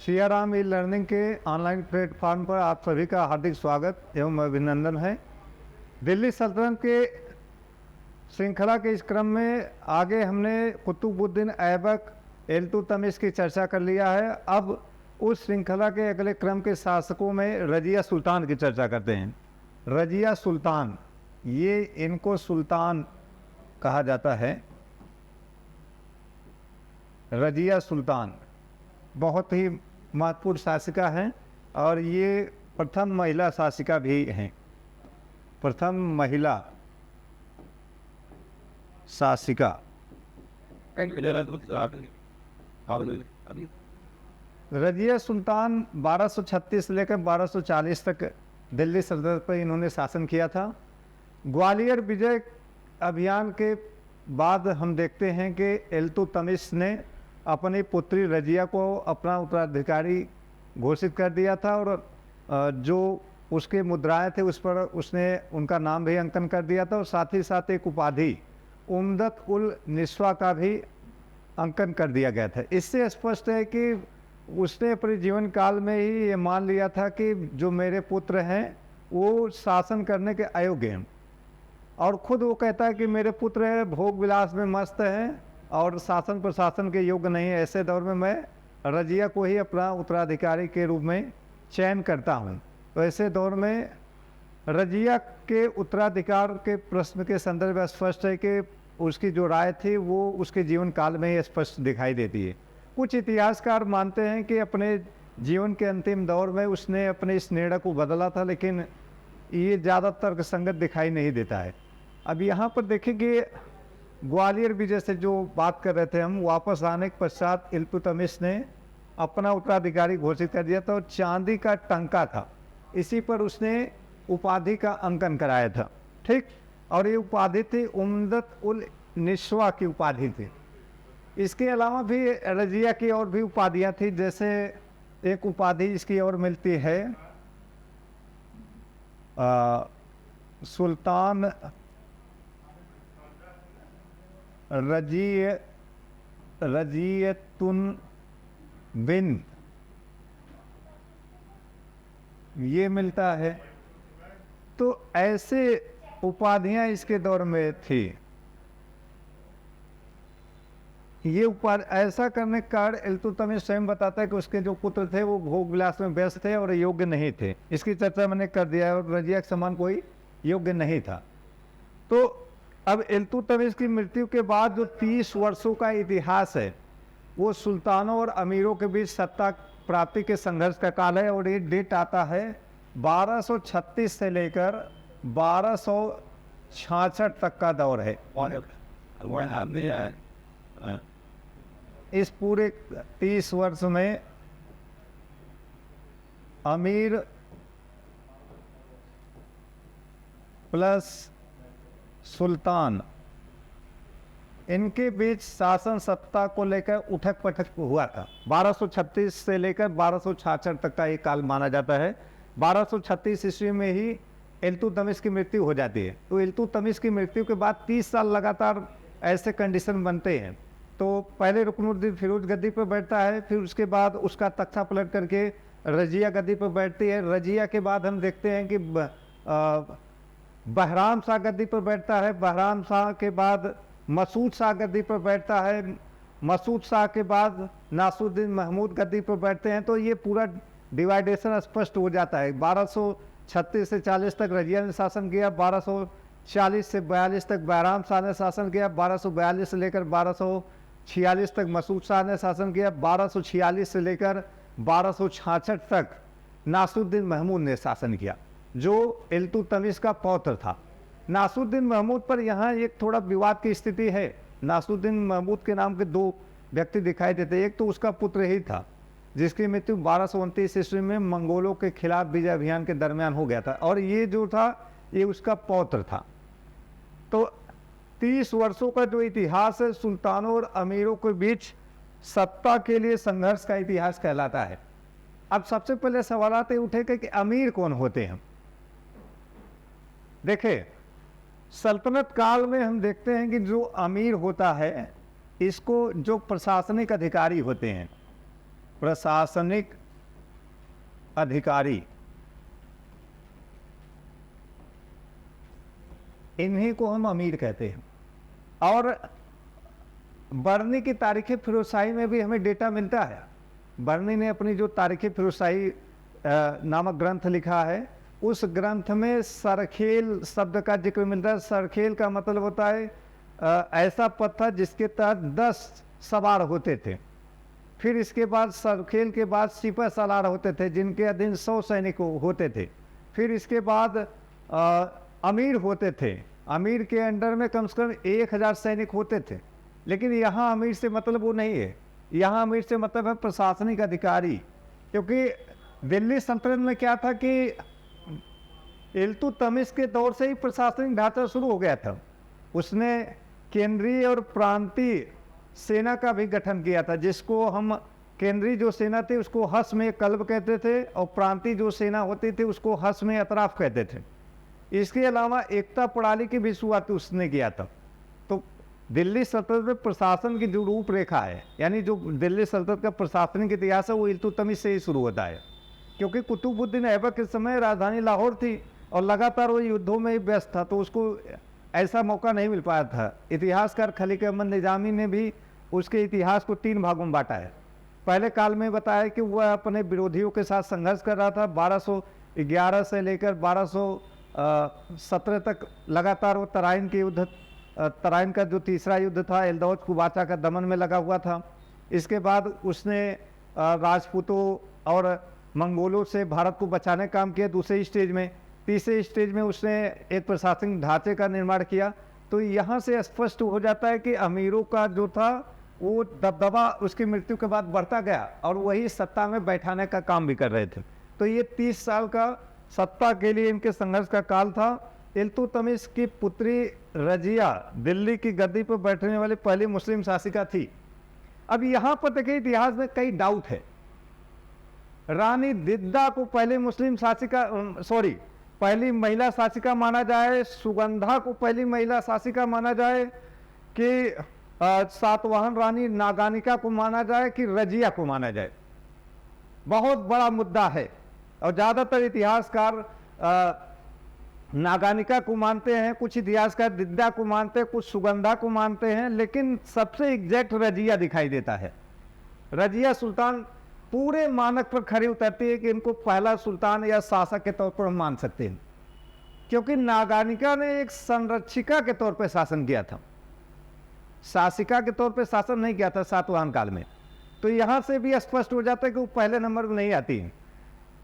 Siyaram e learning के online platform पर आप सभी का हार्दिक स्वागत एवं अभिनंदन है। दिल्ली सल्तनत के श्रृंखला के इस क्रम में आगे हमने कुतुबुद्दीन ऐबक इल्तुतमिश की चर्चा कर लिया है। अब उस श्रृंखला के अगले क्रम के शासकों में रजिया सुल्तान की चर्चा करते हैं। रजिया सुल्तान, ये इनको सुल्तान कहा जाता है। रजिया सुल्तान बहुत ही महत्वपूर्ण शासिका हैं और ये प्रथम महिला शासिका भी हैं। प्रथम महिला शासिका। रजिया सुल्तान 1236 से लेकर 1240 तक दिल्ली सल्तनत पर इन्होंने शासन किया था। ग्वालियर विजय अभियान के बाद हम देखते हैं कि इल्तुतमिश ने अपनी पुत्री रजिया को अपना उत्तराधिकारी घोषित कर दिया था और जो उसके मुद्राएं थे उस पर उसने उनका नाम भी अंकन कर दिया था और साथ ही साथ एक उपाधि उम्दत उल निस्वा का भी अंकन कर दिया गया था। इससे स्पष्ट है कि उसने अपने जीवन काल में ही ये मान लिया था कि जो मेरे पुत्र हैं वो शासन करने के अयोग्य हैं, और ख़ुद वो कहता है कि मेरे पुत्र भोग विलास में मस्त हैं और शासन प्रशासन के योग्य नहीं है। ऐसे दौर में मैं रजिया को ही अपना उत्तराधिकारी के रूप में चयन करता हूँ। तो ऐसे दौर में रजिया के उत्तराधिकार के प्रश्न के संदर्भ में स्पष्ट है कि उसकी जो राय थी वो उसके जीवन काल में ही स्पष्ट दिखाई देती है। कुछ इतिहासकार मानते हैं कि अपने जीवन के अंतिम दौर में उसने अपने इस निर्णय को बदला था, लेकिन ये ज़्यादा तर्कसंगत दिखाई नहीं देता है। अब यहाँ पर देखेंगे ग्वालियर विजय से जो बात कर रहे थे हम, वापस आने के पश्चात इल्तुतमिश ने अपना उत्तराधिकारी घोषित कर दिया था और चांदी का टंका था, इसी पर उसने उपाधि का अंकन कराया था। ठीक, और ये उपाधि थी उम्दत उल निस्वा की उपाधि थी। इसके अलावा भी रजिया की और भी उपाधियाँ थी, जैसे एक उपाधि इसकी और मिलती है सुल्तान रजियतुन बिन, ये मिलता है। तो ऐसे उपाधियां इसके दौर में थी। ये उपाधि ऐसा करने के कारण इल्तुतमिश स्वयं बताता है कि उसके जो पुत्र थे वो भोग विलास में व्यस्त थे और योग्य नहीं थे। इसकी चर्चा मैंने कर दिया है, और रजिया के समान कोई योग्य नहीं था। तो अब इल्तुतमिश की मृत्यु के बाद जो 30 वर्षों का इतिहास है वो सुल्तानों और अमीरों के बीच सत्ता प्राप्ति के संघर्ष का काल है, और ये डेट आता है 1236 से लेकर 1266 तक का दौर है। इस पूरे 30 वर्ष में अमीर प्लस सुल्तान, इनके बीच शासन सत्ता को लेकर उठक पटक हुआ था। 1236 से लेकर 1266 तक का ये काल माना जाता है। 1236 ईस्वी में ही इल्तुतमिश की मृत्यु हो जाती है। तो इल्तुतमिश की मृत्यु के बाद 30 साल लगातार ऐसे कंडीशन बनते हैं। तो पहले रुकनुद्दीन फिरोज गद्दी पर बैठता है, फिर उसके बाद उसका तख्ता पलट करके रजिया गद्दी पर बैठती है। रजिया के बाद हम देखते हैं कि बहराम शाह गद्दी पर बैठता है। बहराम शाह के बाद मसूद शाह गद्दी पर बैठता है। मसूद शाह के बाद नासुद्दीन महमूद गद्दी पर बैठते हैं। तो ये पूरा डिवाइडेशन स्पष्ट हो जाता है। 1236 से 40 तक रजिया ने शासन किया, 1240 से 42 तक बहराम शाह ने शासन किया, 1242 से लेकर 1246 तक मसूद शाह ने शासन किया, 1246 से लेकर 1266 तक नासुद्दीन महमूद ने शासन किया, जो इल्तुतमिश का पौत्र था। नासुद्दीन महमूद पर यहाँ एक थोड़ा विवाद की स्थिति है। नासुद्दीन महमूद के नाम के दो व्यक्ति दिखाई देते। एक तो उसका पुत्र ही था जिसकी मृत्यु 1229 ईस्वी में मंगोलों के खिलाफ विजय अभियान के दरमियान हो गया था, और ये जो था ये उसका पौत्र था। तो 30 वर्षों का जो इतिहास है सुल्तानों और अमीरों के बीच सत्ता के लिए संघर्ष का इतिहास कहलाता है। अब सबसे पहले सवाल ये उठेगा कि अमीर कौन होते हैं। देखिए, सल्तनत काल में हम देखते हैं कि जो अमीर होता है इसको जो प्रशासनिक अधिकारी होते हैं प्रशासनिक अधिकारी, इन्हीं को हम अमीर कहते हैं। और बर्नी की तारीख फिरोजशाही में भी हमें डेटा मिलता है। बर्नी ने अपनी जो तारीख फिरोजशाही नामक ग्रंथ लिखा है, उस ग्रंथ में सरखेल शब्द का जिक्र मिलता है। सरखेल का मतलब होता है ऐसा पत्थर जिसके तहत 10 सवार होते थे। फिर इसके बाद सरखेल के बाद सिपह सलार होते थे, जिनके अधीन 100 सैनिक होते थे। फिर इसके बाद अमीर होते थे, अमीर के अंडर में कम से कम 1000 सैनिक होते थे। लेकिन यहाँ अमीर से मतलब वो नहीं है, यहाँ अमीर से मतलब है प्रशासनिक अधिकारी। क्योंकि दिल्ली सल्तनत में क्या था कि इल्तुतमिश के दौर से ही प्रशासनिक ढांचा शुरू हो गया था। उसने केंद्रीय और प्रांतीय सेना का भी गठन किया था, जिसको हम केंद्रीय जो सेना थी उसको हस में कल्ब कहते थे, और प्रांतीय जो सेना होती थी उसको हस में अतराफ कहते थे। इसके अलावा एकता प्रणाली की भी शुरुआत उसने किया था। तो दिल्ली सल्तनत में प्रशासन की जो रूपरेखा है, यानी जो दिल्ली सल्तनत का प्रशासनिक इतिहास है, वो इल्तुतमिश से ही शुरू होता है। क्योंकि कुतुबुद्दीन ऐबक के समय राजधानी लाहौर थी और लगातार वो युद्धों में ही व्यस्त था, तो उसको ऐसा मौका नहीं मिल पाया था। इतिहासकार खलीक अहमद निजामी ने भी उसके इतिहास को 3 भागों में बांटा है। पहले काल में बताया कि वह अपने विरोधियों के साथ संघर्ष कर रहा था। 1211 से लेकर 1217 तक लगातार वो तराइन के युद्ध, तराइन का जो तीसरा युद्ध था, एल्दौज कुबाचा का दमन में लगा हुआ था। इसके बाद उसने राजपूतों और मंगोलों से भारत को बचाने का काम किया दूसरे स्टेज में। तीसरे स्टेज में उसने एक प्रशासनिक ढांचे का निर्माण किया। तो यहाँ से स्पष्ट हो जाता है कि अमीरों का जो था वो दबदबा उसकी मृत्यु के बाद बढ़ता गया, और वही सत्ता में बैठाने का काम भी कर रहे थे। तो ये 30 साल का सत्ता के लिए इनके संघर्ष का काल था। इल्तुतमिश की पुत्री रजिया दिल्ली की गद्दी पर बैठने वाली पहली मुस्लिम शासिका थी। अब यहाँ पर देखिए इतिहास में कई डाउट है। रानी दिद्दा को पहली मुस्लिम शासिका, पहली महिला शासिका माना जाए, सुगंधा को पहली महिला शासिका माना जाए, कि सातवाहन रानी नागानिका को माना जाए, कि रजिया को माना जाए, बहुत बड़ा मुद्दा है। और ज़्यादातर इतिहासकार नागानिका को मानते हैं, कुछ इतिहासकार दिद्दा को मानते हैं, कुछ सुगंधा को मानते हैं, लेकिन सबसे एग्जैक्ट रजिया दिखाई देता है। रजिया सुल्तान पूरे मानक पर खड़ी उतरती है कि इनको पहला सुल्तान या शासक के तौर पर हम मान सकते हैं, क्योंकि नागानिका ने एक संरक्षिका के तौर पर शासन किया था, शासिका के तौर पर शासन नहीं किया था सातवाहन काल में। तो यहाँ से भी स्पष्ट हो जाता है कि वो पहले नंबर में नहीं आती हैं।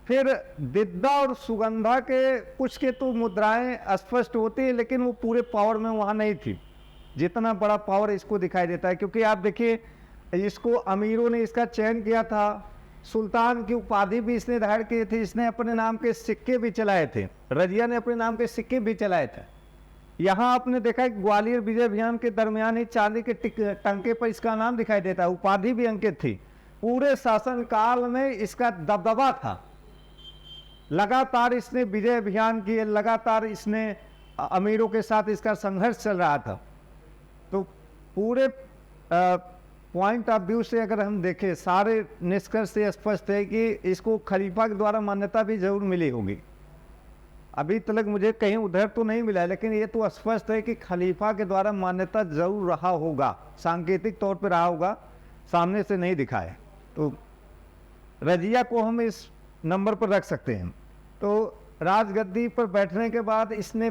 फिर दिद्दा और सुगंधा के कुछ के तो मुद्राएं स्पष्ट होती है, लेकिन वो पूरे पावर में वहाँ नहीं थी जितना बड़ा पावर इसको दिखाई देता है। क्योंकि आप देखिए, इसको अमीरों ने इसका चयन किया था, सुल्तान की उपाधि भी इसने धारण की थी, इसने अपने नाम के सिक्के भी चलाए थे, रजिया ने अपने नाम के सिक्के भी चलाए थे। यहाँ आपने देखा है ग्वालियर विजय अभियान के दरमियान ही चांदी के टंके पर इसका नाम दिखाई देता है, उपाधि भी अंकित थी। पूरे शासन काल में इसका दबदबा था, लगातार इसने विजय अभियान किए, लगातार इसने अमीरों के साथ इसका संघर्ष चल रहा था। तो पूरे पॉइंट ऑफ व्यू से अगर हम देखें, सारे निष्कर्ष से स्पष्ट है कि इसको खलीफा के द्वारा मान्यता भी जरूर मिली होगी। अभी तक मुझे कहीं उधर तो नहीं मिला है, लेकिन ये तो स्पष्ट है कि खलीफा के द्वारा मान्यता जरूर रहा होगा, सांकेतिक तौर पर रहा होगा, सामने से नहीं दिखा है। तो रजिया को हम इस नंबर पर रख सकते हैं। तो राजगद्दी पर बैठने के बाद इसने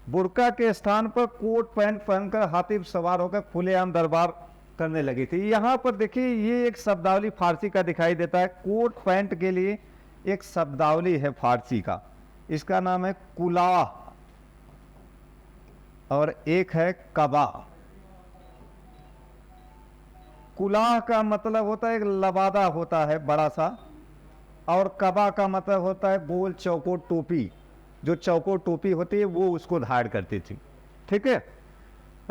बुर्का के स्थान पर कोट पैंट पहनकर हाथी पर सवार होकर खुलेआम दरबार करने लगी थी। यहाँ पर देखिए, ये एक शब्दावली फारसी का दिखाई देता है। कोट पैंट के लिए एक शब्दावली है फारसी का, इसका नाम है कुलाह और एक है कबा। कुलाह का मतलब होता है एक लबादा होता है बड़ा सा, और कबा का मतलब होता है गोल चौकोर टोपी, जो चौकोर टोपी होती है वो उसको धारण करती थी। ठीक है।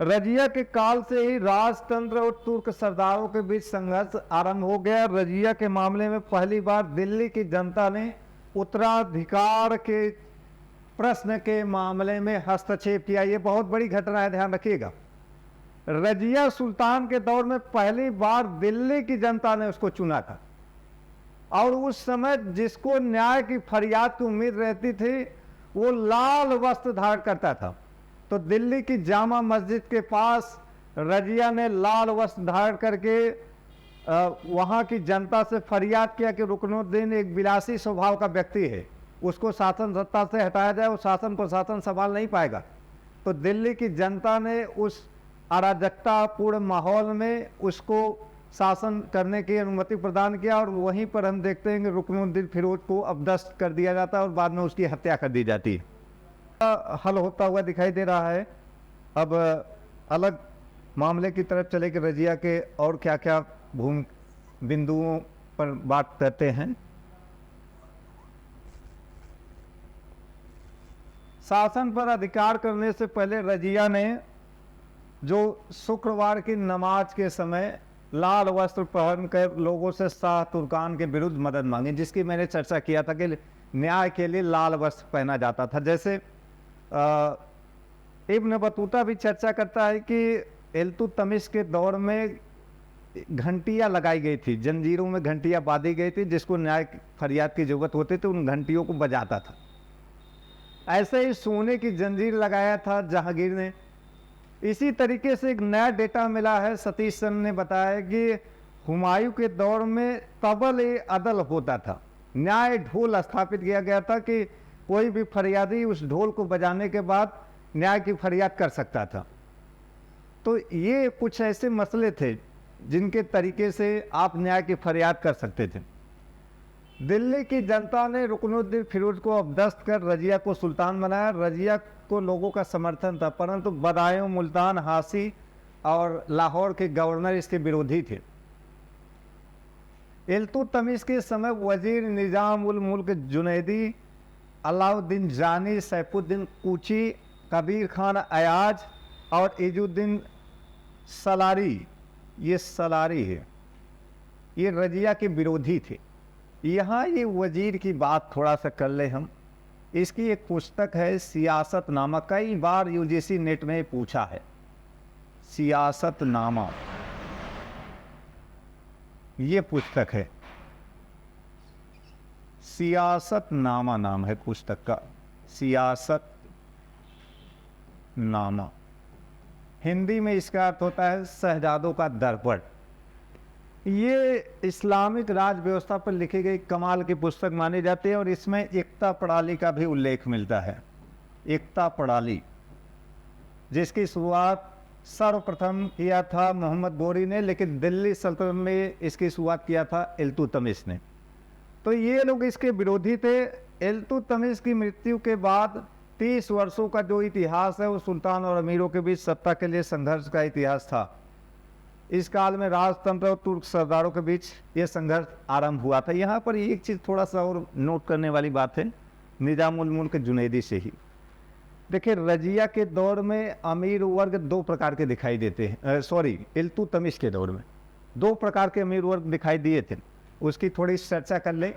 रजिया के काल से ही राजतंत्र और तुर्क सरदारों के बीच संघर्ष आरंभ हो गया। रजिया के मामले में पहली बार दिल्ली की जनता ने उत्तराधिकार के प्रश्न के मामले में हस्तक्षेप किया। ये बहुत बड़ी घटना है, ध्यान रखिएगा। रजिया सुल्तान के दौर में पहली बार दिल्ली की जनता ने उसको चुना था, और उस समय जिसको न्याय की फरियाद की उम्मीद रहती थी वो लाल वस्त्र धारण करता था। तो दिल्ली की जामा मस्जिद के पास रजिया ने लाल वस्त्र धारण करके वहाँ की जनता से फरियाद किया कि रुकनुद्दीन एक विलासी स्वभाव का व्यक्ति है, उसको शासन सत्ता से हटाया जाए, वो शासन प्रशासन संभाल नहीं पाएगा। तो दिल्ली की जनता ने उस अराजकतापूर्ण माहौल में उसको शासन करने की अनुमति प्रदान किया, और वहीं पर हम देखते हैं कि रुकनुद्दीन फिरोज को अपदस्थ कर दिया जाता है और बाद में उसकी हत्या कर दी जाती है। हल होता हुआ दिखाई दे रहा है। अब अलग मामले की तरफ चले कि रजिया के और क्या क्या भूमि बिंदुओं पर बात करते हैं। शासन पर अधिकार करने से पहले रजिया ने जो शुक्रवार की नमाज के समय लाल वस्त्र पहनकर लोगों से शाह तुर्कान के विरुद्ध मदद मांगी, जिसकी मैंने चर्चा किया था कि न्याय के लिए लाल वस्त्र पहना जाता था। जैसे इब्न बतूता भी चर्चा करता है कि इल्तुतमिश के दौर में घंटियां लगाई गई थी, जंजीरों में घंटियां बांधी गई थी, जिसको न्याय फरियाद की जरूरत होती थी उन घंटियों को बजाता था। ऐसे ही सोने की जंजीर लगाया था जहांगीर ने। इसी तरीके से एक नया डेटा मिला है, सतीश चंद ने बताया कि हुमायूं के दौर में तबल ए अदल होता था, न्याय ढोल स्थापित किया गया था कि कोई भी फरियादी उस ढोल को बजाने के बाद न्याय की फरियाद कर सकता था। तो ये कुछ ऐसे मसले थे जिनके तरीके से आप न्याय की फरियाद कर सकते थे। दिल्ली की जनता ने रुकनुद्दीन फिरोज को अपदस्थ कर रजिया को सुल्तान बनाया। रजिया को लोगों का समर्थन था, परंतु बदायूं, मुल्तान, हासी और लाहौर के गवर्नर इसके विरोधी थे। इल्तुतमिश के समय वजीर निजाम उल मुल्क जुनैदी, अलाउद्दीन जानी, सैफुद्दीन कूची, कबीर खान अयाज और इजुद्दीन सलारी, ये सलारी है, ये रजिया के विरोधी थे। यहाँ ये वजीर की बात थोड़ा सा कर ले हम। इसकी एक पुस्तक है सियासतनामा, कई बार यूजीसी नेट में पूछा है, सियासतनामा ये पुस्तक है, सियासतनामा नाम है पुस्तक का, सियासतनामा। हिंदी में इसका अर्थ होता है शहजादों का दर्पण। ये इस्लामिक राज व्यवस्था पर लिखी गई कमाल की पुस्तक मानी जाती है, और इसमें एकता पड़ाली का भी उल्लेख मिलता है। एकता पड़ाली, जिसकी शुरुआत सर्वप्रथम किया था मोहम्मद गोरी ने, लेकिन दिल्ली सल्तनत में इसकी शुरुआत किया था इल्तुतमिश ने। तो ये लोग इसके विरोधी थे। इल्तुतमिश की मृत्यु के बाद 30 वर्षों का जो इतिहास है वो सुल्तान और अमीरों के बीच सत्ता के लिए संघर्ष का इतिहास था। इस काल में राजतंत्र और तुर्क सरदारों के बीच ये संघर्ष आरंभ हुआ था। यहाँ पर एक चीज़ थोड़ा सा और नोट करने वाली बात है, निजामुल मुल्क जुनैदी से ही देखिए, रजिया के दौर में अमीर वर्ग दो प्रकार के दिखाई देते हैं। इल्तुतमिश के दौर में दो प्रकार के अमीर वर्ग दिखाई दिए थे, उसकी थोड़ी चर्चा कर ले।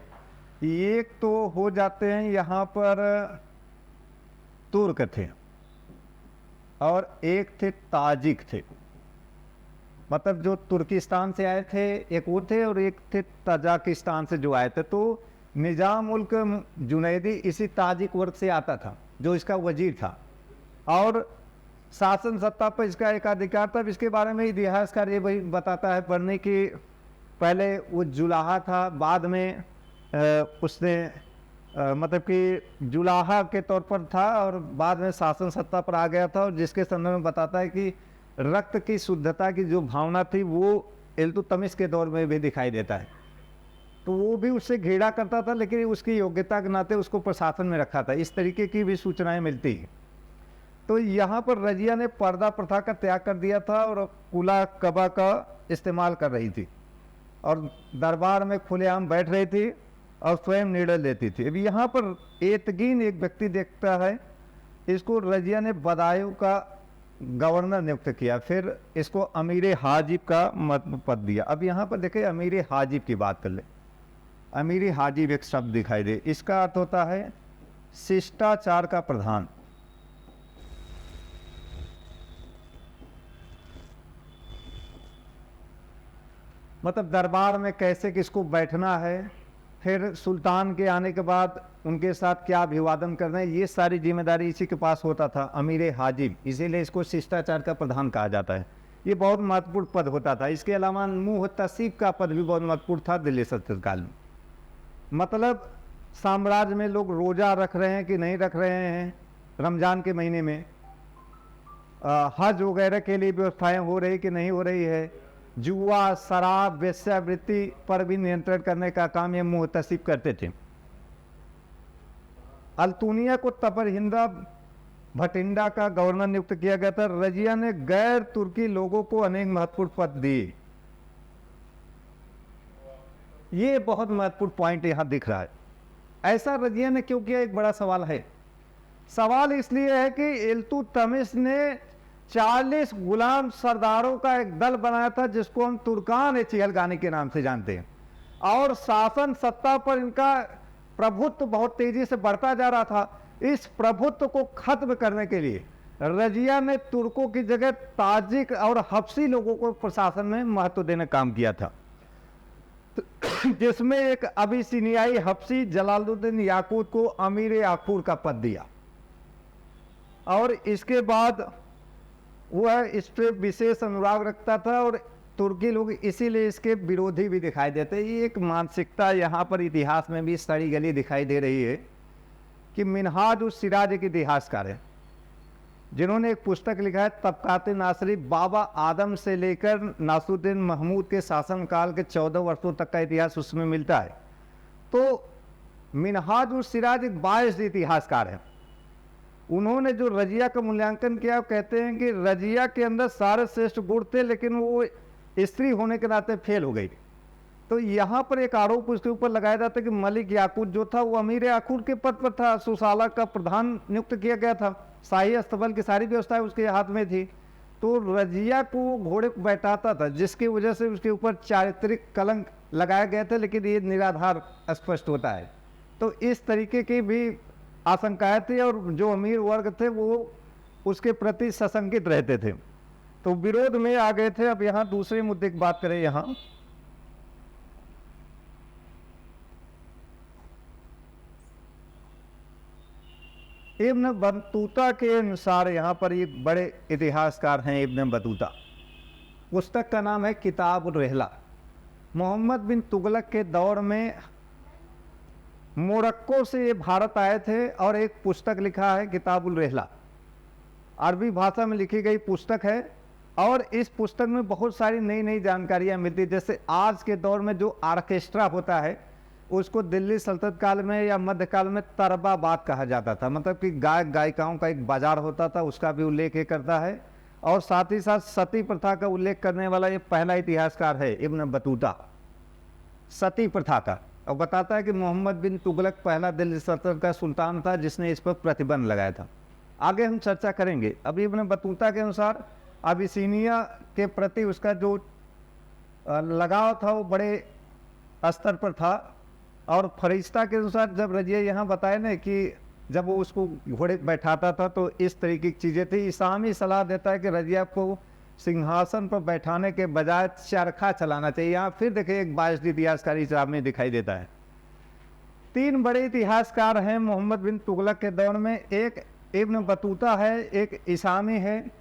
एक तो हो जाते हैं यहाँ पर तुर्क थे, और एक थे ताजिक थे, मतलब जो तुर्किस्तान से आए थे एक वो थे, और एक थे तजाकिस्तान से जो आए थे। तो निजाम उल्क जुनैदी इसी ताजिक वर्ग से आता था, जो इसका वजीर था, और शासन सत्ता पर इसका एक अधिकार था। इसके बारे में इतिहासकार ये वही बताता है पढ़ने की, पहले वो जुलाहा था, बाद में उसने मतलब कि जुलाहा के तौर पर था, और बाद में शासन सत्ता पर आ गया था, और जिसके संदर्भ में बताता है कि रक्त की शुद्धता की जो भावना थी वो इल्तुतमिश के दौर में भी दिखाई देता है। तो वो भी उससे घृणा करता था, लेकिन उसकी योग्यता के नाते उसको प्रशासन में रखा था। इस तरीके की भी सूचनाएं मिलती हैं। तो यहाँ पर रजिया ने पर्दा प्रथा का त्याग कर दिया था और कुला कबा का इस्तेमाल कर रही थी, और दरबार में खुलेआम बैठ रही थी और स्वयं निर्णय लेती थी। अभी यहाँ पर एतगीन एक व्यक्ति देखता है, इसको रजिया ने बदायूं का गवर्नर नियुक्त किया, फिर इसको अमीर हाजिब का पद दिया। अब यहाँ पर देखें, अमीर हाजिब की बात कर ले। अमीर हाजिब एक शब्द दिखाई दे, इसका अर्थ होता है शिष्टाचार का प्रधान। मतलब दरबार में कैसे किसको बैठना है, फिर सुल्तान के आने के बाद उनके साथ क्या अभिवादन करना है, ये सारी जिम्मेदारी इसी के पास होता था, अमीर हाजिब। इसीलिए इसको शिष्टाचार का प्रधान कहा जाता है। ये बहुत महत्वपूर्ण पद होता था। इसके अलावा मुहतसिब का पद भी बहुत महत्वपूर्ण था दिल्ली सल्तनत काल में। मतलब साम्राज्य में लोग रोज़ा रख रहे हैं कि नहीं रख रहे हैं, रमज़ान के महीने में हज वगैरह के लिए व्यवस्थाएं हो रही कि नहीं हो रही है, जुआ, शराब, वेश्यावृत्ति पर भी नियंत्रण करने का काम ये मुहतसिब करते थे। अल्तुनिया को तपरहिंदा भटिंडा का गवर्नर नियुक्त किया गया था। रजिया ने गैर तुर्की लोगों को अनेक महत्वपूर्ण पद दिए। ये बहुत महत्वपूर्ण पॉइंट यहां दिख रहा है। ऐसा रजिया ने क्यों किया, एक बड़ा सवाल है। सवाल इसलिए है कि इल्तुतमिश ने 40 गुलाम सरदारों का एक दल बनाया था जिसको हम तुर्कान चिहलगानी के नाम से जानते हैं, और शासन सत्ता पर इनका प्रभुत्व बहुत तेजी से बढ़ता जा रहा था। इस प्रभुत्व को खत्म करने के लिए रजिया ने तुर्कों की जगह ताजिक और हफ्सी लोगों को प्रशासन में महत्व देने काम किया था, जिसमें एक अबिसिनियाई हफ्सी जलालुद्दीन याकूत को अमीर याकूर का पद दिया, और इसके बाद वह इस पर विशेष अनुराग रखता था और तुर्की लोग इसीलिए इसके विरोधी भी दिखाई देते। ये एक मानसिकता यहाँ पर इतिहास में भी सड़ी गली दिखाई दे रही है कि मिनहाज उस सिराज एक इतिहासकार है जिन्होंने एक पुस्तक लिखा है तबकात नासरी। बाबा आदम से लेकर नासरुद्दीन महमूद के शासनकाल के 14 वर्षों तक का इतिहास उसमें मिलता है। तो मिनहाज उस सिराज एक बायस्ड इतिहासकार है। उन्होंने जो रजिया का मूल्यांकन किया, कहते हैं कि रजिया के अंदर सारे श्रेष्ठ गुण थे, लेकिन वो स्त्री होने के नाते फेल हो गई। तो यहाँ पर एक आरोप उसके ऊपर लगाया जाता है कि मलिक याकूत जो था वो अमीर याकूत के पद पर था, सुसाला का प्रधान नियुक्त किया गया था, शाही अस्तबल की सारी व्यवस्थाएं उसके हाथ में थी। तो रजिया को घोड़े को बैठाता था, जिसकी वजह से उसके ऊपर चारित्रिक कलंक लगाए गए थे, लेकिन ये निराधार स्पष्ट होता है। तो इस तरीके की भी आशंकाएं थी, और जो अमीर वर्ग थे वो उसके प्रति सशंकित रहते थे, तो विरोध में आ गए थे। अब यहाँ दूसरे मुद्दे की बात करें। यहाँ इब्न बतूता के अनुसार, यहाँ पर ये बड़े इतिहासकार हैं इब्न बतूता, पुस्तक का नाम है किताब उर रहला। मोहम्मद बिन तुगलक के दौर में मोरक्को से ये भारत आए थे और एक पुस्तक लिखा है किताब उल रहला। अरबी भाषा में लिखी गई पुस्तक है, और इस पुस्तक में बहुत सारी नई नई जानकारियाँ मिलती है। जैसे आज के दौर में जो ऑर्केस्ट्रा होता है उसको दिल्ली सल्तनत काल में या मध्यकाल में तरबाबाद कहा जाता था, मतलब कि गायक गायिकाओं का एक बाजार होता था, उसका भी उल्लेख ये करता है। और साथ ही साथ सती प्रथा का उल्लेख करने वाला ये पहला इतिहासकार है इब्न बतूता, सती प्रथा का, और बताता है कि मोहम्मद बिन तुगलक पहला दिल्ली सल्तनत का सुल्तान था जिसने इस पर प्रतिबंध लगाया था। आगे हम चर्चा करेंगे। अब इब्न बतूता के अनुसार अबिसिनिया के प्रति उसका जो लगाव था वो बड़े स्तर पर था, और फरिश्ता के अनुसार जब रजिया यहाँ बताए ना कि जब वो उसको घोड़े बैठाता था तो इस तरीके की चीज़ें थी। इस्लामी सलाह देता है कि रजिया को सिंहासन पर बैठाने के बजाय चरखा चलाना चाहिए। यहाँ फिर देखिए एक बायस्ड इतिहासकार इस में दिखाई देता है। 3 बड़े इतिहासकार हैं मोहम्मद बिन तुगलक के दौर में, एक इब्न बतूता है, एक इसामी है,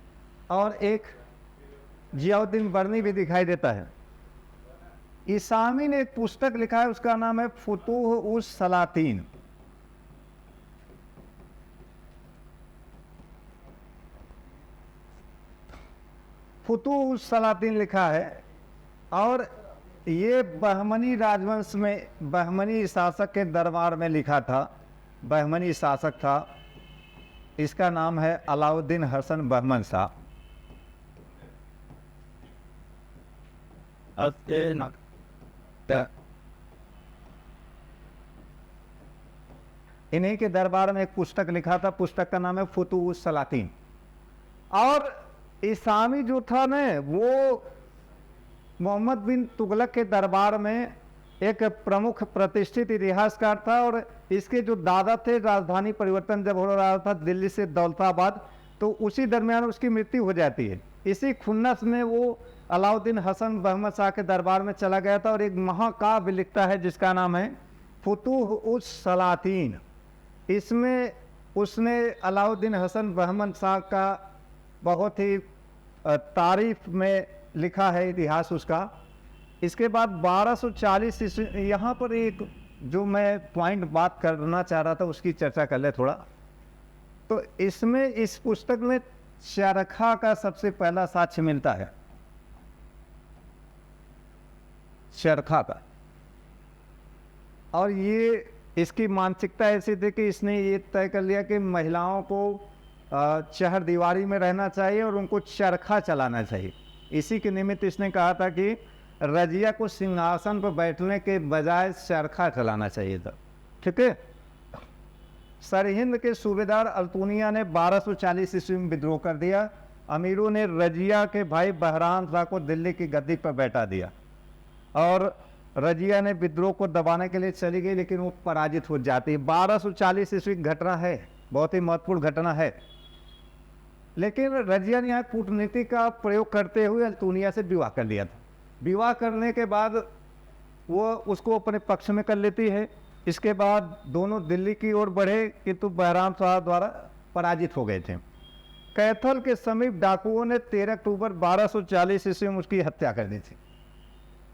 और एक जियाउद्दीन बर्नी भी दिखाई देता है। इसामी ने एक पुस्तक लिखा है, उसका नाम है फुतूह उस सलातीन। फुतूह उस सलातीन लिखा है, और ये बहमनी राजवंश में बहमनी शासक के दरबार में लिखा था। बहमनी शासक था, इसका नाम है अलाउद्दीन हसन बहमन शाह। इन्हीं के दरबार में एक पुस्तक लिखा था, पुस्तक का नाम है फुतूह उस सलातीन। और इसामी जो था ना वो मोहम्मद बिन तुगलक के दरबार में एक प्रमुख प्रतिष्ठित इतिहासकार था, और इसके जो दादा थे, राजधानी परिवर्तन जब हो रहा था दिल्ली से दौलताबाद, तो उसी दरमियान उसकी मृत्यु हो जाती है। इसी खुन्नस में वो अलाउद्दीन हसन बहमद शाह के दरबार में चला गया था और एक महाकाव्य लिखता है जिसका नाम है फुतूह उस सलातीन। इसमें उसने अलाउद्दीन हसन बहमद शाह का बहुत ही तारीफ में लिखा है इतिहास उसका। इसके बाद 1240 ईस्वी, यहाँ पर एक जो मैं पॉइंट बात करना चाह रहा था उसकी चर्चा कर ले थोड़ा। तो इसमें इस पुस्तक में चरखा का सबसे पहला साक्ष्य मिलता है, चरखा का। और ये इसकी मानसिकता ऐसी थी कि इसने ये तय कर लिया कि महिलाओं को चहर दीवारी में रहना चाहिए और उनको चरखा चलाना चाहिए। इसी के निमित्त इसने कहा था कि रजिया को सिंहासन पर बैठने के बजाय चरखा चलाना चाहिए था। ठीक है। सरहिंद के सूबेदार अल्तुनिया ने 1240 ईस्वी में विद्रोह कर दिया। अमीरों ने रजिया के भाई बहराम शाह को दिल्ली की गद्दी पर बैठा दिया और रजिया ने विद्रोह को दबाने के लिए चली गई, लेकिन वो पराजित हो जाती है। 1240 ईस्वी की घटना है, बहुत ही महत्वपूर्ण घटना है। लेकिन रजिया ने यहाँ कूटनीति का प्रयोग करते हुए अल्तुनिया से विवाह कर लिया था। विवाह करने के बाद वो उसको अपने पक्ष में कर लेती है। इसके बाद दोनों दिल्ली की ओर बढ़े, किंतु बहराम शाह द्वारा पराजित हो गए थे। कैथल के समीप डाकुओं ने 13 अक्टूबर 1240 ईस्वी में उसकी हत्या कर दी थी।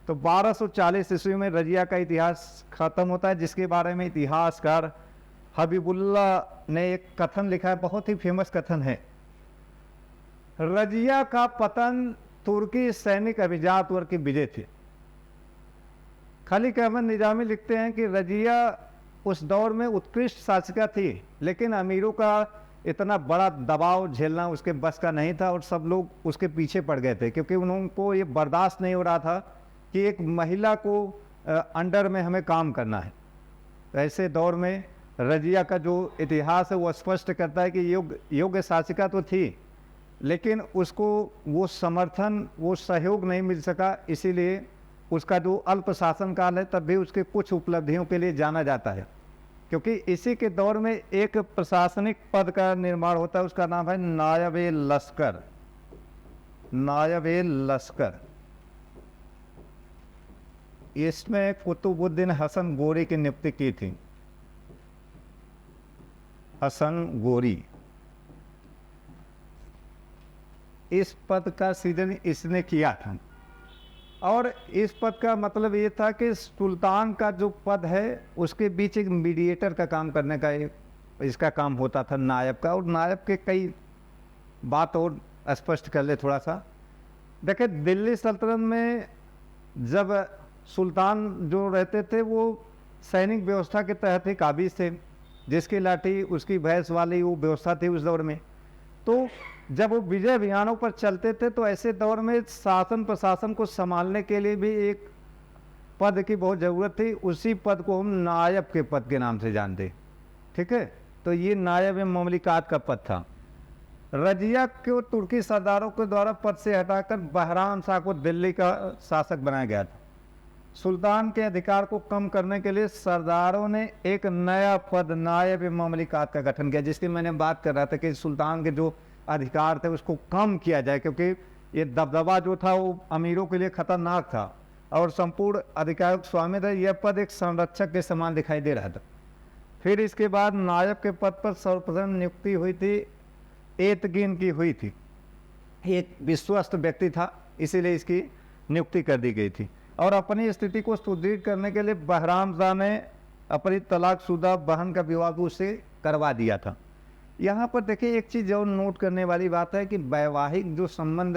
तो 1240 ईस्वी में रजिया का इतिहास खत्म होता है, जिसके बारे में इतिहासकार हबीबुल्ला ने एक कथन लिखा है, बहुत ही फेमस कथन है। रजिया का पतन तुर्की सैनिक अभिजात वर्ग की विजय थी। खलीक अहमद निजामी लिखते हैं कि रजिया उस दौर में उत्कृष्ट शासिका थी, लेकिन अमीरों का इतना बड़ा दबाव झेलना उसके बस का नहीं था और सब लोग उसके पीछे पड़ गए थे, क्योंकि उनको ये बर्दाश्त नहीं हो रहा था कि एक महिला को अंडर में हमें काम करना है। तो ऐसे दौर में रजिया का जो इतिहास है वो स्पष्ट करता है कि योग्य शासिका तो थी, लेकिन उसको वो समर्थन, वो सहयोग नहीं मिल सका। इसीलिए उसका जो अल्प शासन काल है तब भी उसके कुछ उपलब्धियों के लिए जाना जाता है, क्योंकि इसी के दौर में एक प्रशासनिक पद का निर्माण होता है, उसका नाम है नायब-ए लश्कर। नायब-ए लश्कर, इसमें कुतुबुद्दीन हसन गोरी की नियुक्ति की थी। हसन गोरी, इस पद का सृजन इसने किया था। और इस पद का मतलब ये था कि सुल्तान का जो पद है उसके बीच एक मीडिएटर का काम करने का इसका काम होता था, नायब का। और नायब के कई बात और स्पष्ट कर ले थोड़ा सा। देखिए, दिल्ली सल्तनत में जब सुल्तान जो रहते थे वो सैनिक व्यवस्था के तहत ही काबिज थे, जिसकी लाठी उसकी भैंस वाली वो व्यवस्था थी उस दौर में। तो जब वो विजय अभियानों पर चलते थे तो ऐसे दौर में शासन प्रशासन को संभालने के लिए भी एक पद की बहुत ज़रूरत थी। उसी पद को हम नायब के पद के नाम से जानते। ठीक है। तो ये नायब ममलिकात का पद था। रजिया को तुर्की सरदारों के द्वारा पद से हटाकर बहराम शाह को दिल्ली का शासक बनाया गया था। सुल्तान के अधिकार को कम करने के लिए सरदारों ने एक नया पद नायब ममलिकात का गठन किया, जिसकी मैंने बात कर रहा था कि सुल्तान के जो अधिकार थे उसको कम किया जाए, क्योंकि ये दबदबा जो था वो अमीरों के लिए खतरनाक था और संपूर्ण अधिकार स्वामी था। यह पद एक संरक्षक के समान दिखाई दे रहा था। फिर इसके बाद नायब के पद पर सर्वप्रथम नियुक्ति हुई थी एतगिन की हुई थी। एक विश्वस्त व्यक्ति था, इसीलिए इसकी नियुक्ति कर दी गई थी। और अपनी स्थिति को सुदृढ़ करने के लिए बहराम शाह ने अपनी तलाकशुदा बहन का विवाह भी उससे करवा दिया था। यहाँ पर देखिए, एक चीज़ और नोट करने वाली बात है कि वैवाहिक जो संबंध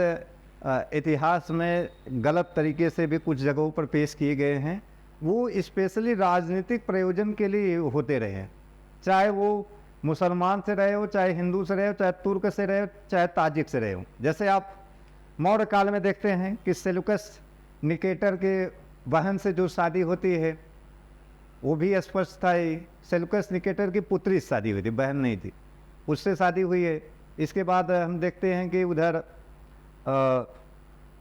इतिहास में गलत तरीके से भी कुछ जगहों पर पेश किए गए हैं, वो स्पेशली राजनीतिक प्रयोजन के लिए होते रहे हैं। चाहे वो मुसलमान से रहे हो, चाहे हिंदू से रहे हो, चाहे तुर्क से रहे हो, चाहे ताजिक से रहे हो। जैसे आप मौर्य काल में देखते हैं कि सेलुकस निकेटर के बहन से जो शादी होती है वो भी स्पष्ट था। सेलुकस निकेटर की पुत्री से शादी हुई थी, बहन नहीं थी, उससे शादी हुई है। इसके बाद हम देखते हैं कि उधर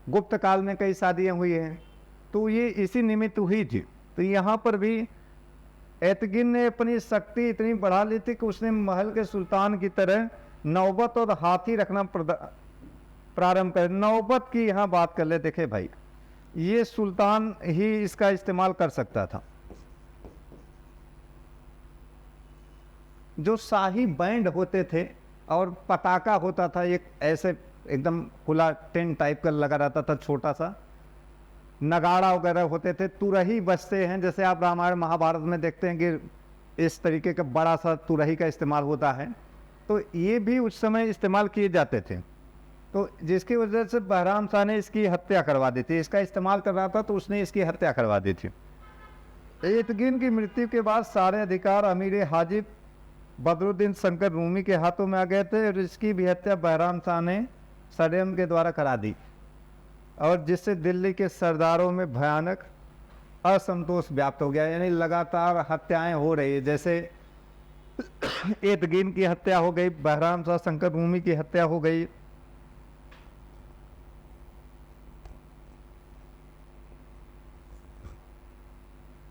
गुप्त काल में कई शादियां हुई हैं, तो ये इसी निमित्त हुई थी। तो यहाँ पर भी एतगिन ने अपनी शक्ति इतनी बढ़ा ली थी कि उसने महल के सुल्तान की तरह नौबत और हाथी रखना प्रारंभ कर। नौबत की यहाँ बात कर ले, देखे भाई, ये सुल्तान ही इसका इस्तेमाल कर सकता था। जो शाही बैंड होते थे और पताका होता था, एक ऐसे एकदम खुला टेंट टाइप का लगा रहता था, छोटा सा नगाड़ा वगैरह होते थे, तुरही बजते हैं, जैसे आप रामायण महाभारत में देखते हैं कि इस तरीके का बड़ा सा तुरही का इस्तेमाल होता है। तो ये भी उस समय इस्तेमाल किए जाते थे। तो जिसकी वजह से बहराम शाह ने इसकी हत्या करवा दी थी। इसका इस्तेमाल कर रहा था तो उसने इसकी हत्या करवा दी थी। एतगिन की मृत्यु के बाद सारे अधिकार अमीर हाजिब बदरुद्दीन शंकर रूमी के हाथों में आ गए थे और इसकी भी हत्या बहराम शाह ने षड्यंत्र के द्वारा करा दी, और जिससे दिल्ली के सरदारों में भयानक असंतोष व्याप्त हो गया। यानी लगातार हत्याएं हो रही है, जैसे एतगिन की हत्या हो गई, बहराम शाह शंकर रूमी की हत्या हो गई।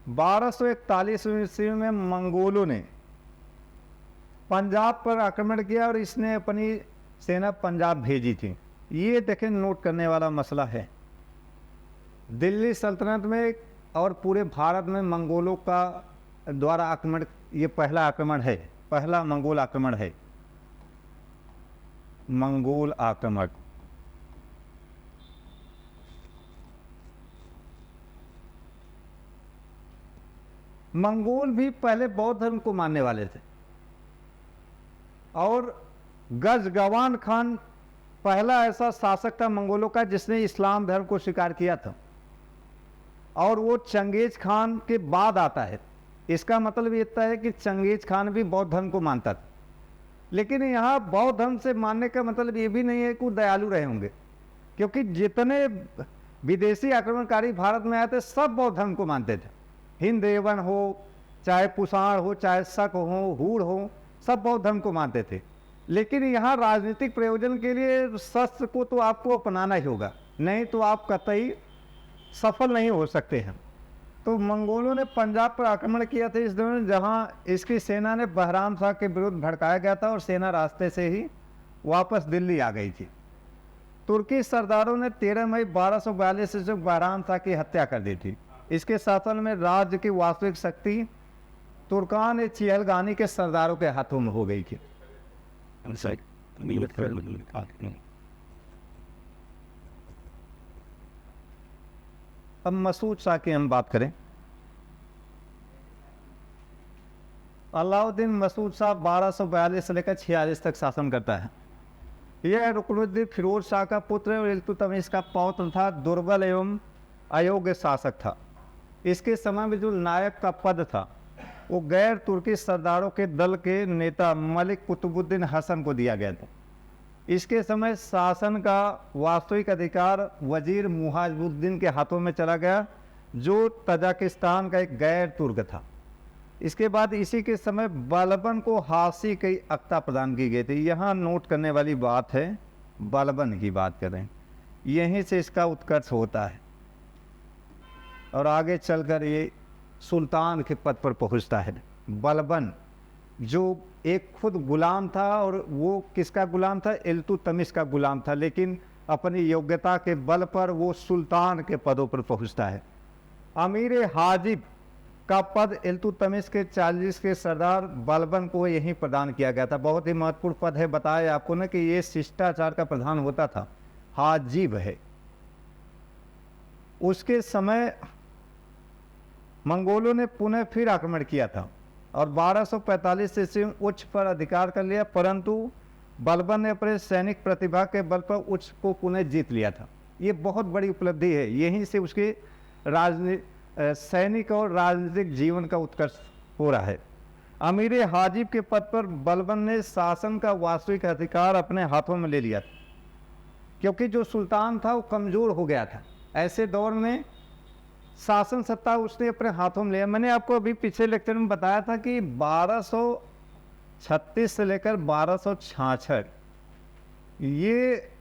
बारह सौ 41 ईस्वी में मंगोलों ने पंजाब पर आक्रमण किया और इसने अपनी सेना पंजाब भेजी थी। ये देखें, नोट करने वाला मसला है। दिल्ली सल्तनत में और पूरे भारत में मंगोलों का द्वारा आक्रमण, ये पहला आक्रमण है, पहला मंगोल आक्रमण है। मंगोल आक्रमण मंगोल भी पहले बौद्ध धर्म को मानने वाले थे, और गजगवान खान पहला ऐसा शासक था मंगोलों का जिसने इस्लाम धर्म को स्वीकार किया था, और वो चंगेज खान के बाद आता है। इसका मतलब ये है कि चंगेज खान भी बौद्ध धर्म को मानता था। लेकिन यहाँ बौद्ध धर्म से मानने का मतलब ये भी नहीं है कि वो दयालु रहे होंगे, क्योंकि जितने विदेशी आक्रमणकारी भारत में आए थे सब बौद्ध धर्म को मानते थे। हिंद एवन हो, चाहे पुषाण हो, चाहे शक हो, हूण हो, सब बौद्ध धर्म को मानते थे। लेकिन यहाँ राजनीतिक प्रयोजन के लिए शस्त्र को तो आपको अपनाना ही होगा, नहीं तो आप कतई सफल नहीं हो सकते हैं। तो मंगोलों ने पंजाब पर आक्रमण किया था इस दौरान, जहाँ इसकी सेना ने बहराम शाह के विरुद्ध भड़काया गया था और सेना रास्ते से ही वापस दिल्ली आ गई थी। तुर्की सरदारों ने 13 मई 1242 से बहराम शाह की हत्या कर दी थी। इसके शासन में राज्य की वास्तविक शक्ति तुर्कान चिहलगानी के सरदारों के हाथों में हो गई थी। अब मसूद शाह की हम बात करें। अलाउद्दीन मसूद शाह 1242 से लेकर 46 तक शासन करता है। यह रुकनुद्दीन फिरोज शाह का पुत्र और इल्तुतमिश का पौत्र था। दुर्बल एवं अयोग्य शासक था। इसके समय में जो नायब का पद था वो गैर तुर्की सरदारों के दल के नेता मलिक कुतुबुद्दीन हसन को दिया गया था। इसके समय शासन का वास्तविक अधिकार वजीर मुहाजिबुद्दीन के हाथों में चला गया, जो तजाकिस्तान का एक गैर तुर्क था। इसके बाद इसी के समय बलबन को हासी की अख्ता प्रदान की गई थी। यहाँ नोट करने वाली बात है, बलबन की बात करें, यहीं से इसका उत्कर्ष होता है और आगे चलकर ये सुल्तान के पद पर पहुंचता है। बलबन जो एक खुद गुलाम था, और वो किसका गुलाम था? इल्तुतमिश का गुलाम था, लेकिन अपनी योग्यता के बल पर वो सुल्तान के पदों पर पहुंचता है। अमीर हाजिब का पद इल्तुतमिश के 40 के सरदार बलबन को यहीं प्रदान किया गया था। बहुत ही महत्वपूर्ण पद है, बताया आपको ना कि ये शिष्टाचार का प्रधान होता था, हाजिब है। उसके समय मंगोलों ने पुनः फिर आक्रमण किया था और 1245 ईस्वी में उच्च पर अधिकार कर लिया, परंतु बलबन ने अपने सैनिक प्रतिभा के बल पर उच्च को पुनः जीत लिया था। ये बहुत बड़ी उपलब्धि है। यहीं से उसके सैनिक और राजनीतिक जीवन का उत्कर्ष हो रहा है। अमीर हाजिब के पद पर बलबन ने शासन का वास्तविक अधिकार अपने हाथों में ले लिया था, क्योंकि जो सुल्तान था वो कमज़ोर हो गया था। ऐसे दौर में शासन सत्ता उसने अपने हाथों में लिया। मैंने आपको अभी पिछले लेक्चर में बताया था कि 1236 से लेकर 1266 ये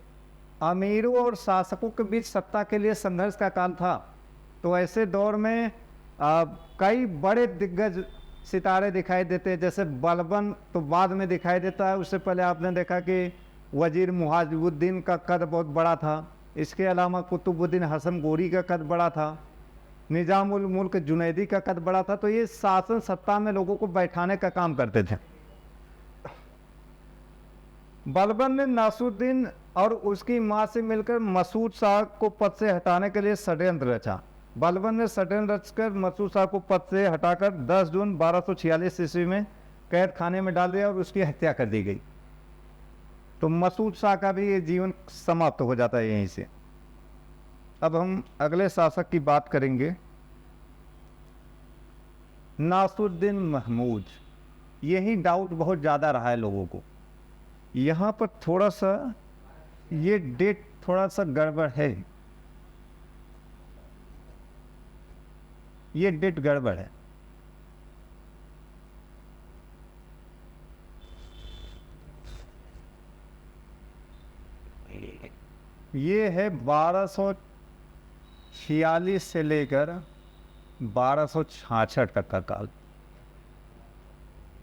अमीरों और शासकों के बीच सत्ता के लिए संघर्ष का काल था। तो ऐसे दौर में कई बड़े दिग्गज सितारे दिखाई देते हैं, जैसे बलबन तो बाद में दिखाई देता है। उससे पहले आपने देखा कि वजीर मुहाजिबुद्दीन का कद बहुत बड़ा था। इसके अलावा कुतुबुद्दीन हसन गोरी का कद बड़ा था। निजामुल मुल्क जुनैदी का कद बड़ा था। तो ये शासन सत्ता में लोगों को बैठाने का काम करते थे। बलबन ने नासुद्दीन और उसकी मां से मिलकर मसूद शाह को पद से हटाने के लिए षड्यंत्र रचा। बलबन ने षड्यंत्र रचकर मसूद शाह को पद से हटाकर 10 जून 1246 ईस्वी में कैद खाने में डाल दिया और उसकी हत्या कर दी गई। तो मसूद शाह का भी ये जीवन समाप्त हो जाता है यहीं से। अब हम अगले शासक की बात करेंगे, नासुद्दीन महमूद। यही डाउट बहुत ज़्यादा रहा है लोगों को। यहाँ पर थोड़ा सा ये डेट थोड़ा सा गड़बड़ है, ये डेट गड़बड़ है। ये है 1246 से लेकर 1266 तक का काल।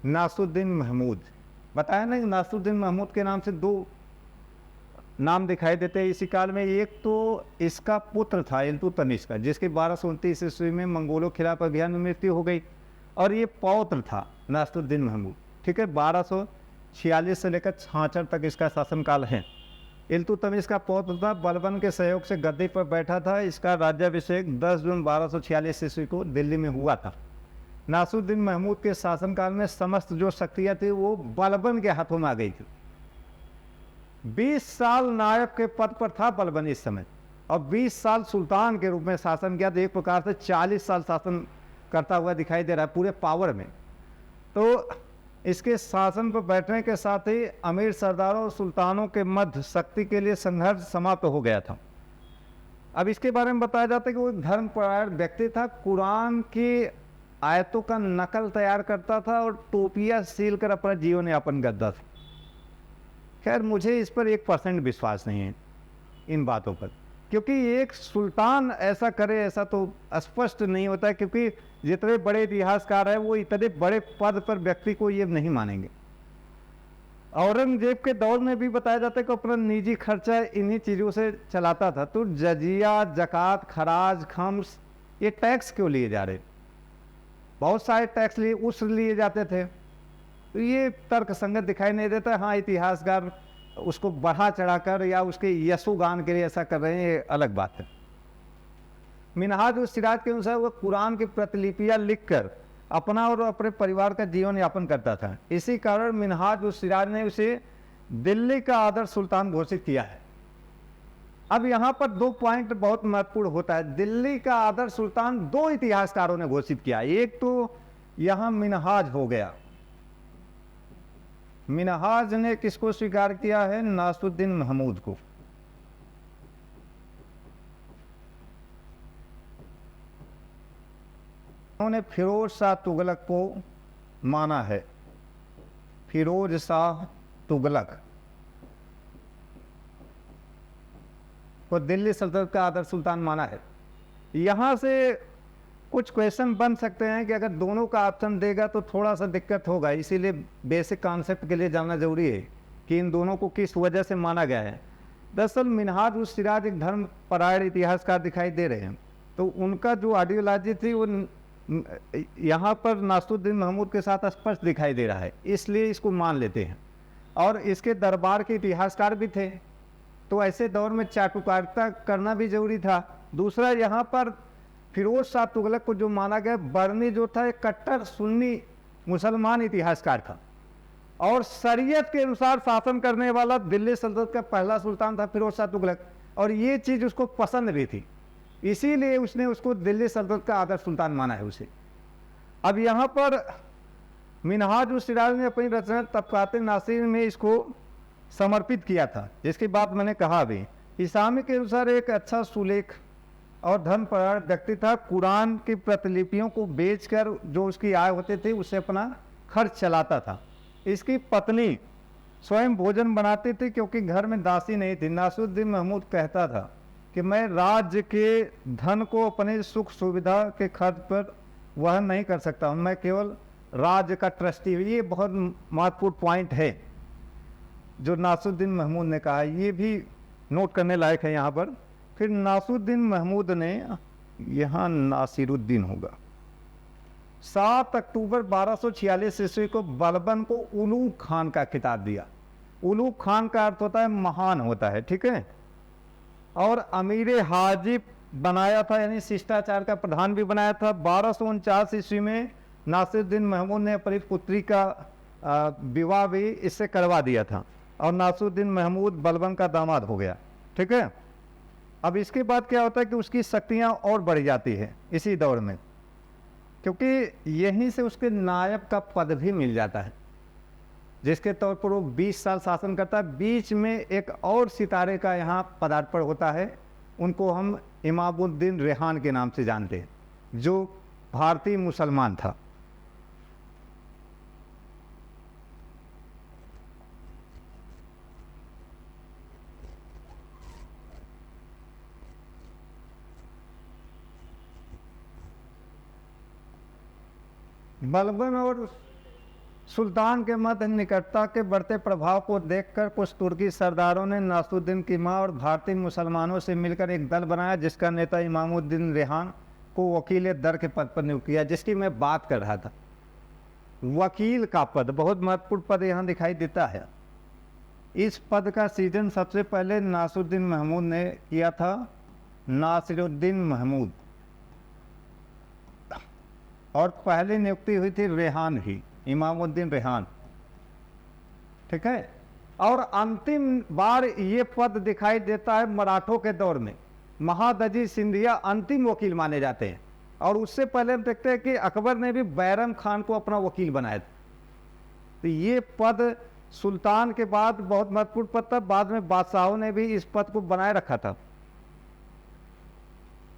नासुद्दीन महमूद बताया ना, नासुद्दीन महमूद के नाम से 2 नाम दिखाई देते हैं इसी काल में। एक तो इसका पुत्र था इल्तुतमिश का, जिसके 1229 ईस्वी में मंगोलों के खिलाफ अभियान में मृत्यु हो गई, और ये पौत्र था नासुद्दीन महमूद। ठीक है, 1246 से लेकर 66 तक इसका शासनकाल है। इल्तुतमिश का पौत्र था, बलबन के सहयोग से गद्दी पर बैठा था। इसका राज्याभिषेक 10 जून 1246 ईस्वी को दिल्ली में हुआ था। नासुद्दीन महमूद के शासनकाल में समस्त जो शक्तियाँ थी वो बलबन के हाथों में आ गई थी। 20 साल नायब के पद पर था बलबन इस समय, और 20 साल सुल्तान के रूप में शासन किया। तो एक प्रकार से 40 साल शासन करता हुआ दिखाई दे रहा है पूरे पावर में। तो इसके शासन पर बैठने के साथ ही अमीर सरदारों और सुल्तानों के मध्य शक्ति के लिए संघर्ष समाप्त हो गया था। अब इसके बारे में बताया जाता है कि वो एक धर्मपरायण व्यक्ति था। कुरान की आयतों का नकल तैयार करता था और टोपियाँ सील कर अपना जीवन यापन करता था। खैर, मुझे इस पर 1% विश्वास नहीं है इन बातों पर, क्योंकि एक सुल्तान ऐसा करे ऐसा तो स्पष्ट नहीं होता है, क्योंकि जितने बड़े इतिहासकार हैं वो इतने बड़े पद पर व्यक्ति को ये नहीं मानेंगे। औरंगजेब के दौर में भी बताया जाता है कि अपना निजी खर्चा इन्हीं चीज़ों से चलाता था। तो जजिया, जकात, खराज, खम्स, ये टैक्स क्यों लिए जा रहे? बहुत सारे टैक्स लिए जाते थे। तो ये तर्क संगत दिखाई नहीं देता। हाँ, इतिहासकार उसको बढ़ा चढ़ाकर या उसके यशोगान के लिए ऐसा कर रहे हैं, ये अलग बात है। मिनहाज उस सिराज के अनुसार वो कुरान की प्रतिलिपियाँ लिखकर अपना और अपने परिवार का जीवन यापन करता था। इसी कारण मिनहाज उस सिराज ने उसे दिल्ली का आदर्श सुल्तान घोषित किया है। अब यहाँ पर 2 पॉइंट बहुत महत्वपूर्ण होता है। दिल्ली का आदर्श सुल्तान 2 इतिहासकारों ने घोषित किया। एक तो यहाँ मिनहाज हो गया। मिनहाज ने किसको स्वीकार किया है? नासुद्दीन महमूद को। उन्होंने फिरोज शाह तुगलक को माना है। फिरोज शाह तुगलक को दिल्ली सल्तनत का आदर्श सुल्तान माना है। यहाँ से कुछ क्वेश्चन बन सकते हैं कि अगर दोनों का ऑप्शन देगा तो थोड़ा सा दिक्कत होगा, इसीलिए बेसिक कॉन्सेप्ट के लिए जानना जरूरी है कि इन दोनों को किस वजह से माना गया है। दरअसल मिनहाज उस सिराज एक धर्मपरायण इतिहासकार दिखाई दे रहे हैं। तो उनका जो आइडियोलॉजी थी वो यहाँ पर नासुद्दीन महमूद के साथ स्पष्ट दिखाई दे रहा है, इसलिए इसको मान लेते हैं। और इसके दरबार के इतिहासकार भी थे, तो ऐसे दौर में चाटुकारिता करना भी जरूरी था। दूसरा, यहाँ पर फिरोज शाह तुगलक को जो माना गया, बर्नी जो था एक कट्टर सुन्नी मुसलमान इतिहासकार था और शरीयत के अनुसार शासन करने वाला दिल्ली सल्तनत का पहला सुल्तान था फिरोज शाह तुगलक, और ये चीज़ उसको पसंद भी थी, इसीलिए उसने उसको दिल्ली सल्तनत का आदर्श सुल्तान माना है उसे। अब यहाँ पर मिनहाज उस सिराज ने अपनी रचना तबकात नासिर में इसको समर्पित किया था, जिसकी बात मैंने कहा अभी। इस्लामी के अनुसार एक अच्छा सुलेख और धर्मपरायण व्यक्ति था। कुरान की प्रतिलिपियों को बेचकर जो उसकी आय होती थी उससे अपना खर्च चलाता था। इसकी पत्नी स्वयं भोजन बनाती थी क्योंकि घर में दासी नहीं थी। नासुद्दीन महमूद कहता था कि मैं राज्य के धन को अपने सुख सुविधा के खर्च पर वहन नहीं कर सकता हूँ, मैं केवल राज्य का ट्रस्टी हूँ। ये बहुत महत्वपूर्ण पॉइंट है। जो नासुद्दीन महमूद ने कहा, ये भी नोट करने लायक है यहाँ पर। फिर नासुद्दीन महमूद ने, यहाँ नासिरुद्दीन होगा, 7 अक्टूबर 1246 ईस्वी को बलबन को उलूग खान का खिताब दिया। उलूग खान का अर्थ होता है महान होता है, ठीक है। और अमीर हाजिब बनाया था, यानी शिष्टाचार का प्रधान भी बनाया था। 1249 ईस्वी में नासिरुद्दीन महमूद ने अपनी पुत्री का विवाह भी इससे करवा दिया था और नासिरुद्दीन महमूद बलबन का दामाद हो गया, ठीक है। अब इसके बाद क्या होता है कि उसकी शक्तियाँ और बढ़ जाती है इसी दौर में, क्योंकि यहीं से उसके नायब का पद भी मिल जाता है, जिसके तौर पर वो 20 साल शासन करता है। बीच में एक और सितारे का यहाँ पदार्पण होता है, उनको हम इमामुद्दीन रेहान के नाम से जानते हैं, जो भारतीय मुसलमान था। बलबन और सुल्तान के मध्य निकटता के बढ़ते प्रभाव को देखकर कुछ तुर्की सरदारों ने नासिरुद्दीन की मां और भारतीय मुसलमानों से मिलकर एक दल बनाया, जिसका नेता इमामुद्दीन रेहान को वकील दर के पद पर नियुक्त किया, जिसकी मैं बात कर रहा था। वकील का पद बहुत महत्वपूर्ण पद यहाँ दिखाई देता है। इस पद का सृजन सबसे पहले नासिरुद्दीन महमूद ने किया था। नासिरुद्दीन महमूद, और पहली नियुक्ति हुई थी रेहान ही, इमामुद्दीन रेहान, ठीक है। और अंतिम बार ये पद दिखाई देता है मराठों के दौर में। महादजी सिंधिया अंतिम वकील माने जाते हैं, और उससे पहले हम देखते हैं कि अकबर ने भी बैरम खान को अपना वकील बनाया था। तो ये पद सुल्तान के बाद बहुत महत्वपूर्ण पद था। बाद में बादशाहों ने भी इस पद को बनाए रखा था।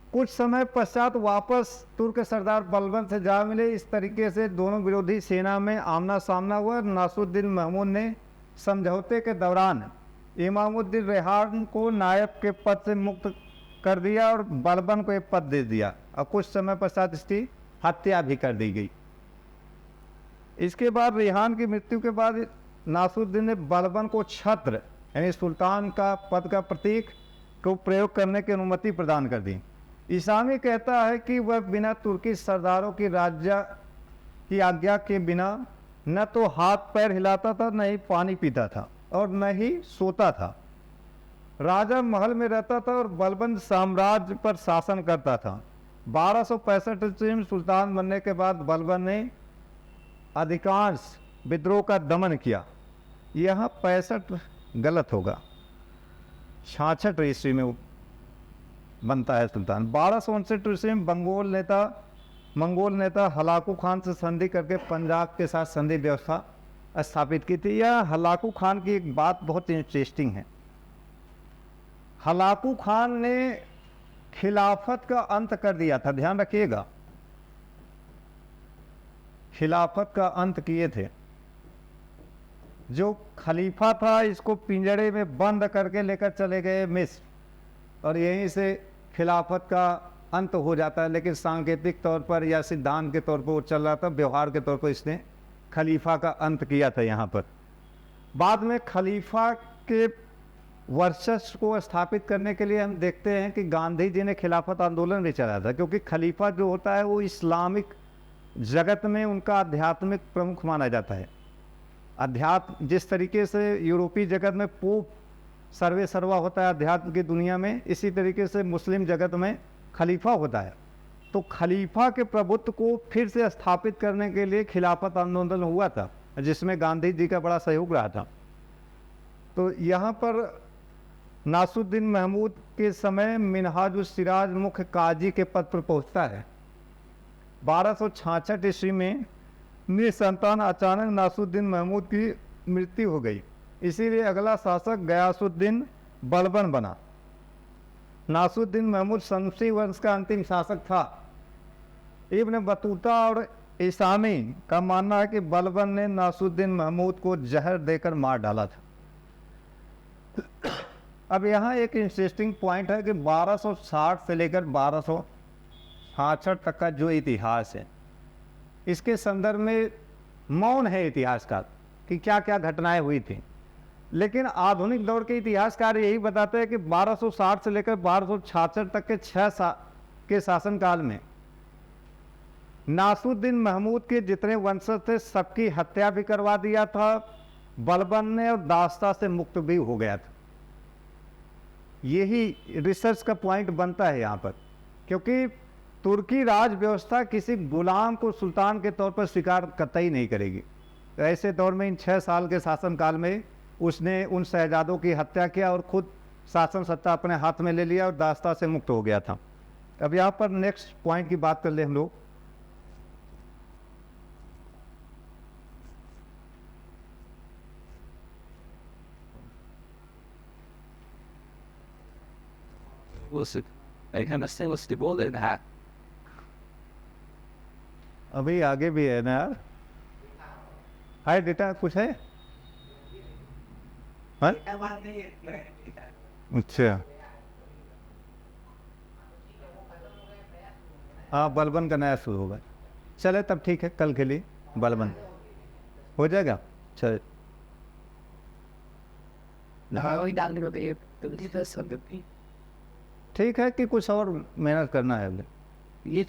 कुछ समय पश्चात वापस तुर्क सरदार बलबन से जा मिले। इस तरीके से दोनों विरोधी सेना में आमना सामना हुआ। नासिरुद्दीन महमूद ने समझौते के दौरान इमामुद्दीन रेहान को नायब के पद से मुक्त कर दिया और बलबन को एक पद दे दिया, और कुछ समय पश्चात इसकी हत्या भी कर दी गई। इसके बाद रेहान की मृत्यु के बाद नासिरुद्दीन ने बलबन को छत्र, यानी सुल्तान का पद का प्रतीक को प्रयोग करने की अनुमति प्रदान कर दी। इसामी कहता है कि वह बिना तुर्की सरदारों की राज्य की आज्ञा के बिना न तो हाथ पैर हिलाता था, न ही पानी पीता था, और न ही सोता था। राजा महल में रहता था और बलबन साम्राज्य पर शासन करता था। 1265 ईस्वी में सुल्तान बनने के बाद बलबन ने अधिकांश विद्रोह का दमन किया। यहाँ 65 गलत होगा, 66 ईस्वी में बनता है सुल्तान। 1259 ईस्वी में मंगोल नेता हलाकू खान से संधि करके पंजाब के साथ संधि व्यवस्था स्थापित की थी। यह हलाकू खान की एक बात बहुत इंटरेस्टिंग है। हलाकू खान ने खिलाफत का अंत कर दिया था, ध्यान रखिएगा, खिलाफत का अंत किए थे। जो खलीफा था इसको पिंजड़े में बंद करके लेकर चले गए मिस्र, और यहीं से खिलाफत का अंत हो जाता है। लेकिन सांकेतिक तौर पर या सिद्धांत के तौर पर वो चल रहा था, व्यवहार के तौर पर इसने खलीफा का अंत किया था यहाँ पर। बाद में खलीफा के वर्चस्व को स्थापित करने के लिए हम देखते हैं कि गांधी जी ने खिलाफत आंदोलन भी चलाया था, क्योंकि खलीफा जो होता है वो इस्लामिक जगत में उनका आध्यात्मिक प्रमुख माना जाता है। अध्यात्म जिस तरीके से यूरोपीय जगत में पोप सर्वे सर्वा होता है अध्यात्म की दुनिया में, इसी तरीके से मुस्लिम जगत में खलीफा होता है। तो खलीफा के प्रभुत्व को फिर से स्थापित करने के लिए खिलाफत आंदोलन हुआ था, जिसमें गांधी जी का बड़ा सहयोग रहा था। तो यहाँ पर नासिरुद्दीन महमूद के समय मिनहाजुस सिराज मुख्य काजी के पद पर पहुँचता है। 1266 ईस्वी में निसंतान अचानक नासिरुद्दीन महमूद की मृत्यु हो गई, इसीलिए अगला शासक गयासुद्दीन बलबन बना। नासिरुद्दीन महमूद शमसी वंश का अंतिम शासक था। इब्न बतूता और इसामी का मानना है कि बलबन ने नासिरुद्दीन महमूद को जहर देकर मार डाला था। अब यहाँ एक इंटरेस्टिंग पॉइंट है कि 1260 से लेकर 1266 तक का जो इतिहास है, इसके संदर्भ में मौन है इतिहास का कि क्या क्या घटनाएं हुई थी। लेकिन आधुनिक दौर के इतिहासकार यही बताते हैं कि 1260 से लेकर 1266 तक के 6 साल के शासनकाल में नासरुद्दीन महमूद के जितने वंशज थे सबकी हत्या भी करवा दिया था, बलबन ने और दास्ता से मुक्त भी हो गया था। यही रिसर्च का पॉइंट बनता है यहाँ पर, क्योंकि तुर्की राज व्यवस्था किसी गुलाम को सुल्तान के तौर पर स्वीकार कतई नहीं करेगी। तो ऐसे दौर में इन 6 साल के शासनकाल में उसने उन शहजादों की हत्या किया और खुद शासन सत्ता अपने हाथ में ले लिया और दास्ता से मुक्त हो गया था। अब यहाँ पर नेक्स्ट पॉइंट की बात कर ले हम लोग। अभी आगे भी है ना यार। हाय डेटा कुछ है? हाँ? अच्छा, हाँ बलबन का नया शुरू होगा। चले तब ठीक है, कल के लिए बलबन हो जाएगा। चल ठीक है कि कुछ और मेहनत करना है अभी। ये